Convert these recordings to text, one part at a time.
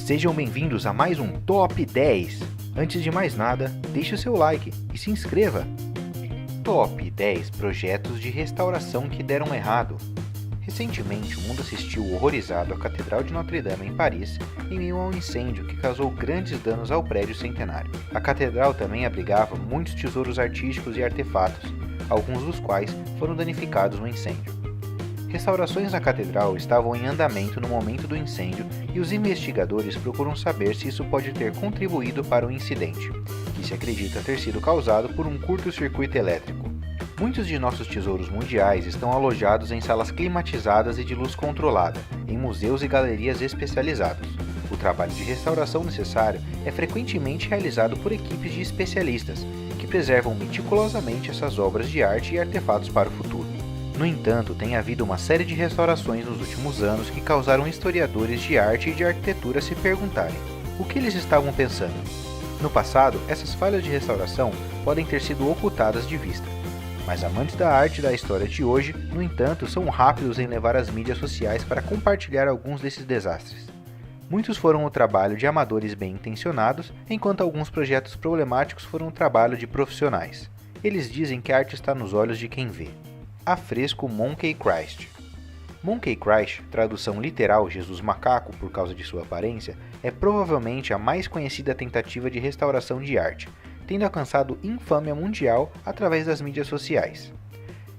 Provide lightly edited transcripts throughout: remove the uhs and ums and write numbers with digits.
Sejam bem-vindos a mais um Top 10. Antes de mais nada, deixe o seu like e se inscreva. Top 10 projetos de restauração que deram errado. Recentemente, o mundo assistiu horrorizado à Catedral de Notre-Dame em Paris em meio a um incêndio que causou grandes danos ao prédio centenário. A catedral também abrigava muitos tesouros artísticos e artefatos, alguns dos quais foram danificados no incêndio. Restaurações na catedral estavam em andamento no momento do incêndio e os investigadores procuram saber se isso pode ter contribuído para o incidente, que se acredita ter sido causado por um curto-circuito elétrico. Muitos de nossos tesouros mundiais estão alojados em salas climatizadas e de luz controlada, em museus e galerias especializados. O trabalho de restauração necessário é frequentemente realizado por equipes de especialistas, que preservam meticulosamente essas obras de arte e artefatos para o futuro. No entanto, tem havido uma série de restaurações nos últimos anos que causaram historiadores de arte e de arquitetura se perguntarem o que eles estavam pensando. No passado, essas falhas de restauração podem ter sido ocultadas de vista, mas amantes da arte e da história de hoje, no entanto, são rápidos em levar as mídias sociais para compartilhar alguns desses desastres. Muitos foram o trabalho de amadores bem-intencionados, enquanto alguns projetos problemáticos foram o trabalho de profissionais. Eles dizem que a arte está nos olhos de quem vê. Afresco Monkey Christ. Monkey Christ, tradução literal Jesus Macaco por causa de sua aparência, é provavelmente a mais conhecida tentativa de restauração de arte, tendo alcançado infâmia mundial através das mídias sociais.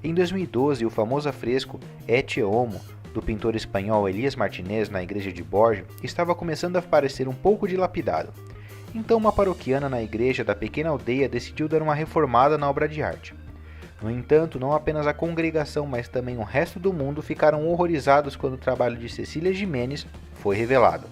Em 2012, o famoso afresco Ecce Homo, do pintor espanhol Elías Martínez na igreja de Borja, estava começando a parecer um pouco dilapidado. Então uma paroquiana na igreja da pequena aldeia decidiu dar uma reformada na obra de arte. No entanto, não apenas a congregação, mas também o resto do mundo ficaram horrorizados quando o trabalho de Cecília Giménez foi revelado.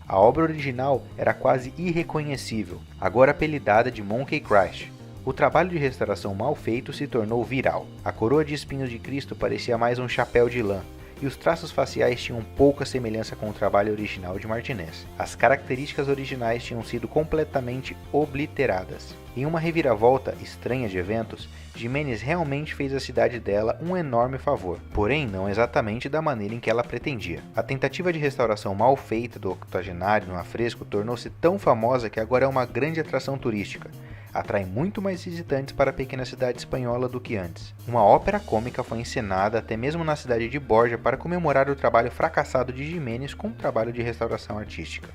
A obra original era quase irreconhecível, agora apelidada de Monkey Christ. O trabalho de restauração mal feito se tornou viral. A coroa de espinhos de Cristo parecia mais um chapéu de lã, e os traços faciais tinham pouca semelhança com o trabalho original de Martínez. As características originais tinham sido completamente obliteradas. Em uma reviravolta estranha de eventos, Giménez realmente fez à cidade dela um enorme favor, porém não exatamente da maneira em que ela pretendia. A tentativa de restauração mal feita do octogenário no afresco tornou-se tão famosa que agora é uma grande atração turística. Atrai muito mais visitantes para a pequena cidade espanhola do que antes. Uma ópera cômica foi encenada até mesmo na cidade de Borja para comemorar o trabalho fracassado de Giménez com o trabalho de restauração artística.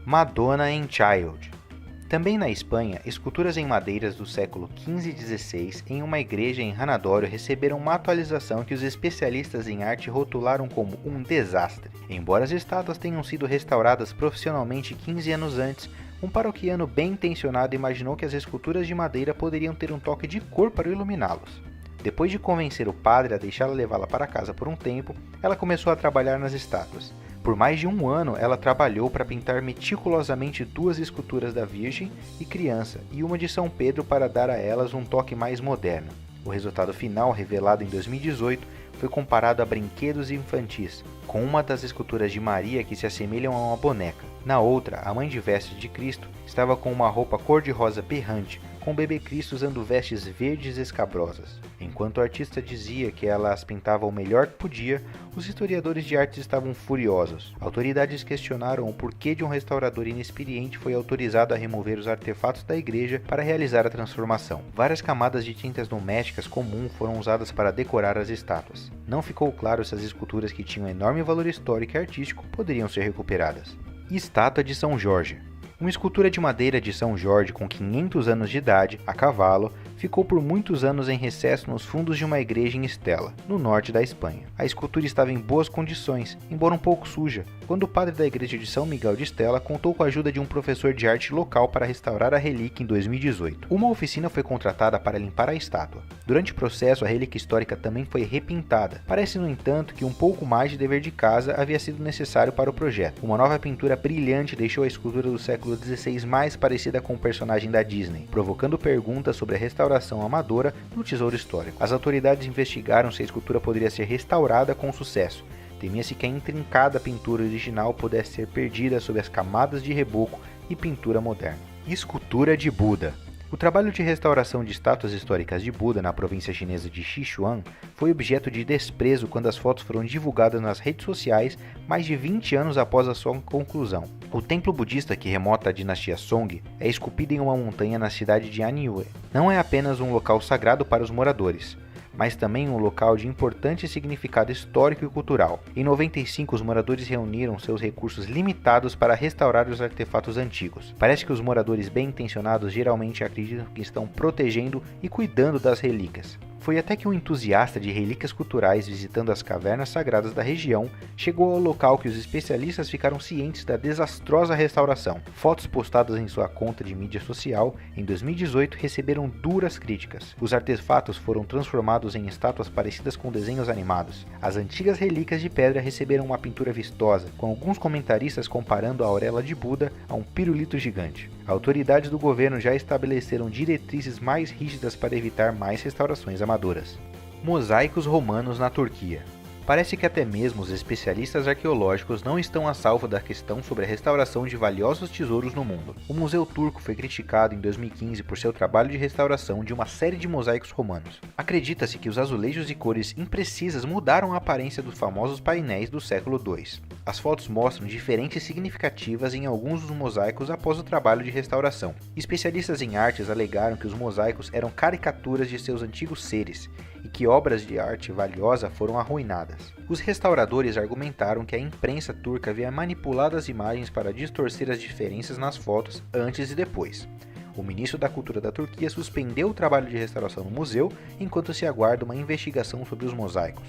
Madonna in Child. Também na Espanha, esculturas em madeiras do século XV e XVI em uma igreja em Ranadório receberam uma atualização que os especialistas em arte rotularam como um desastre. Embora as estátuas tenham sido restauradas profissionalmente 15 anos antes, um paroquiano bem intencionado imaginou que as esculturas de madeira poderiam ter um toque de cor para iluminá-los. Depois de convencer o padre a deixá-la levá-la para casa por um tempo, ela começou a trabalhar nas estátuas. Por mais de um ano, ela trabalhou para pintar meticulosamente 2 esculturas da Virgem e Criança e uma de São Pedro para dar a elas um toque mais moderno. O resultado final, revelado em 2018, foi comparado a brinquedos infantis, com uma das esculturas de Maria que se assemelham a uma boneca. Na outra, a mãe de vestes de Cristo estava com uma roupa cor-de-rosa berrante, com o bebê Cristo usando vestes verdes escabrosas. Enquanto o artista dizia que ela as pintava o melhor que podia, os historiadores de arte estavam furiosos. Autoridades questionaram o porquê de um restaurador inexperiente foi autorizado a remover os artefatos da igreja para realizar a transformação. Várias camadas de tintas domésticas comum foram usadas para decorar as estátuas. Não ficou claro se as esculturas que tinham enorme valor histórico e artístico poderiam ser recuperadas. Estátua de São Jorge. Uma escultura de madeira de São Jorge com 500 anos de idade, a cavalo, ficou por muitos anos em recesso nos fundos de uma igreja em Estela, no norte da Espanha. A escultura estava em boas condições, embora um pouco suja, quando o padre da igreja de São Miguel de Estela contou com a ajuda de um professor de arte local para restaurar a relíquia em 2018. Uma oficina foi contratada para limpar a estátua. Durante o processo, a relíquia histórica também foi repintada. Parece, no entanto, que um pouco mais de dever de casa havia sido necessário para o projeto. Uma nova pintura brilhante deixou a escultura do século XVI mais parecida com o personagem da Disney, provocando perguntas sobre a restauração amadora no tesouro histórico. As autoridades investigaram se a escultura poderia ser restaurada com sucesso. Temia-se que a intrincada pintura original pudesse ser perdida sob as camadas de reboco e pintura moderna. Escultura de Buda. O trabalho de restauração de estátuas históricas de Buda na província chinesa de Sichuan foi objeto de desprezo quando as fotos foram divulgadas nas redes sociais mais de 20 anos após a sua conclusão. O templo budista que remota à dinastia Song é esculpido em uma montanha na cidade de Anyue. Não é apenas um local sagrado para os moradores, mas também um local de importante significado histórico e cultural. Em 95, os moradores reuniram seus recursos limitados para restaurar os artefatos antigos. Parece que os moradores bem-intencionados geralmente acreditam que estão protegendo e cuidando das relíquias. Foi até que um entusiasta de relíquias culturais visitando as cavernas sagradas da região chegou ao local que os especialistas ficaram cientes da desastrosa restauração. Fotos postadas em sua conta de mídia social em 2018 receberam duras críticas. Os artefatos foram transformados em estátuas parecidas com desenhos animados. As antigas relíquias de pedra receberam uma pintura vistosa, com alguns comentaristas comparando a auréola de Buda a um pirulito gigante. Autoridades do governo já estabeleceram diretrizes mais rígidas para evitar mais restaurações amadoras. Mosaicos romanos na Turquia. Parece que até mesmo os especialistas arqueológicos não estão a salvo da questão sobre a restauração de valiosos tesouros no mundo. O Museu Turco foi criticado em 2015 por seu trabalho de restauração de uma série de mosaicos romanos. Acredita-se que os azulejos e cores imprecisas mudaram a aparência dos famosos painéis do século II. As fotos mostram diferenças significativas em alguns dos mosaicos após o trabalho de restauração. Especialistas em artes alegaram que os mosaicos eram caricaturas de seus antigos seres e que obras de arte valiosa foram arruinadas. Os restauradores argumentaram que a imprensa turca havia manipulado as imagens para distorcer as diferenças nas fotos antes e depois. O ministro da Cultura da Turquia suspendeu o trabalho de restauração no museu enquanto se aguarda uma investigação sobre os mosaicos.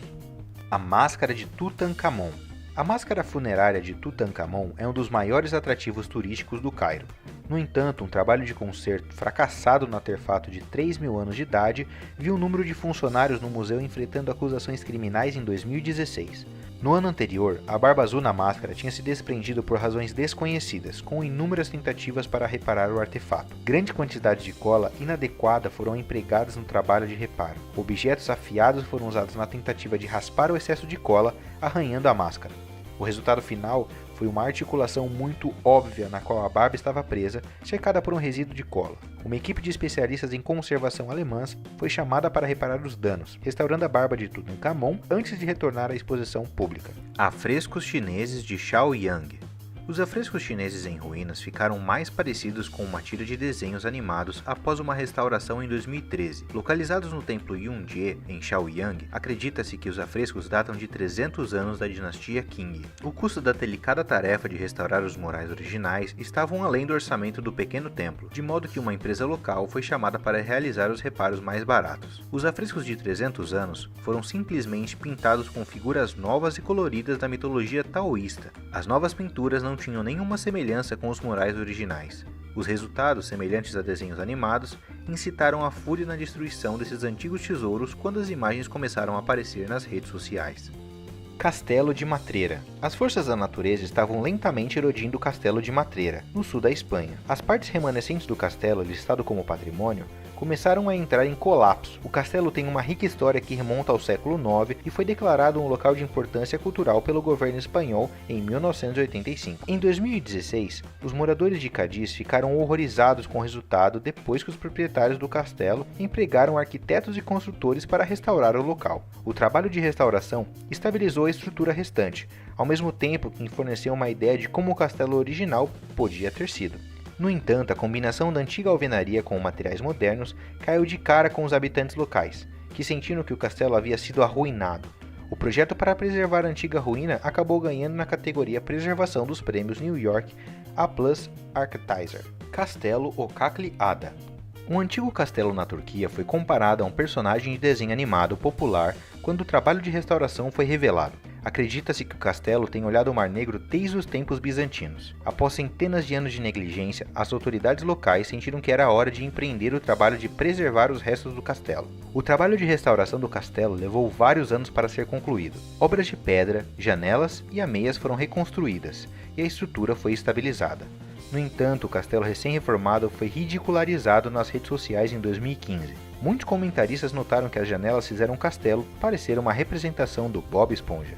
A máscara de Tutankhamon. A máscara funerária de Tutankhamon é um dos maiores atrativos turísticos do Cairo. No entanto, um trabalho de conserto fracassado no artefato de 3.000 anos de idade viu o número de funcionários no museu enfrentando acusações criminais em 2016. No ano anterior, a barba azul na máscara tinha se desprendido por razões desconhecidas, com inúmeras tentativas para reparar o artefato. Grande quantidade de cola inadequada foram empregadas no trabalho de reparo. Objetos afiados foram usados na tentativa de raspar o excesso de cola, arranhando a máscara. O resultado final foi uma articulação muito óbvia na qual a barba estava presa, cercada por um resíduo de cola. Uma equipe de especialistas em conservação alemãs foi chamada para reparar os danos, restaurando a barba de Tutankhamon antes de retornar à exposição pública. Afrescos chineses de Shaoyang. Os afrescos chineses em ruínas ficaram mais parecidos com uma tira de desenhos animados após uma restauração em 2013. Localizados no templo Yunjie, em Shaoyang, acredita-se que os afrescos datam de 300 anos da dinastia Qing. O custo da delicada tarefa de restaurar os murais originais estavam além do orçamento do pequeno templo, de modo que uma empresa local foi chamada para realizar os reparos mais baratos. Os afrescos de 300 anos foram simplesmente pintados com figuras novas e coloridas da mitologia taoísta. As novas pinturas não tinham nenhuma semelhança com os murais originais. Os resultados, semelhantes a desenhos animados, incitaram a fúria na destruição desses antigos tesouros quando as imagens começaram a aparecer nas redes sociais. Castelo de Matreira. As forças da natureza estavam lentamente erodindo o Castelo de Matreira, no sul da Espanha. As partes remanescentes do castelo, listado como patrimônio, começaram a entrar em colapso. O castelo tem uma rica história que remonta ao século IX e foi declarado um local de importância cultural pelo governo espanhol em 1985. Em 2016, os moradores de Cádiz ficaram horrorizados com o resultado depois que os proprietários do castelo empregaram arquitetos e construtores para restaurar o local. O trabalho de restauração estabilizou a estrutura restante, ao mesmo tempo que forneceu uma ideia de como o castelo original podia ter sido. No entanto, a combinação da antiga alvenaria com materiais modernos caiu de cara com os habitantes locais, que sentiram que o castelo havia sido arruinado. O projeto para preservar a antiga ruína acabou ganhando na categoria Preservação dos prêmios New York A+ Architizer. Castelo Okakli Ada. Um antigo castelo na Turquia foi comparado a um personagem de desenho animado popular quando o trabalho de restauração foi revelado. Acredita-se que o castelo tem olhado o Mar Negro desde os tempos bizantinos. Após centenas de anos de negligência, as autoridades locais sentiram que era hora de empreender o trabalho de preservar os restos do castelo. O trabalho de restauração do castelo levou vários anos para ser concluído. Obras de pedra, janelas e ameias foram reconstruídas, e a estrutura foi estabilizada. No entanto, o castelo recém-reformado foi ridicularizado nas redes sociais em 2015. Muitos comentaristas notaram que as janelas fizeram o castelo parecer uma representação do Bob Esponja.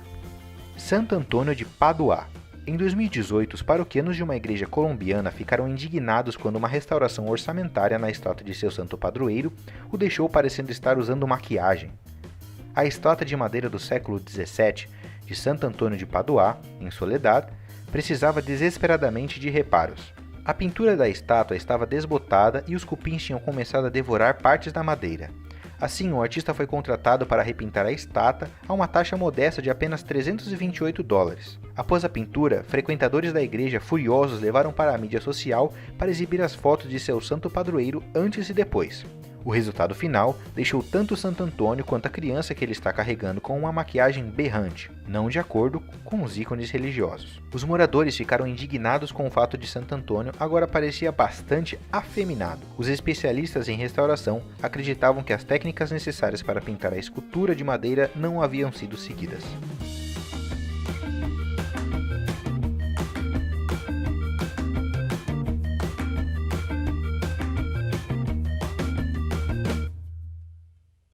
Santo Antônio de Paduá. Em 2018, os paroquianos de uma igreja colombiana ficaram indignados quando uma restauração orçamentária na estátua de seu santo padroeiro o deixou parecendo estar usando maquiagem. A estátua de madeira do século XVII, de Santo Antônio de Paduá, em Soledad, precisava desesperadamente de reparos. A pintura da estátua estava desbotada e os cupins tinham começado a devorar partes da madeira. Assim, o artista foi contratado para repintar a estátua a uma taxa modesta de apenas $328. Após a pintura, frequentadores da igreja furiosos levaram para a mídia social para exibir as fotos de seu santo padroeiro antes e depois. O resultado final deixou tanto Santo Antônio quanto a criança que ele está carregando com uma maquiagem berrante, não de acordo com os ícones religiosos. Os moradores ficaram indignados com o fato de Santo Antônio agora parecia bastante afeminado. Os especialistas em restauração acreditavam que as técnicas necessárias para pintar a escultura de madeira não haviam sido seguidas.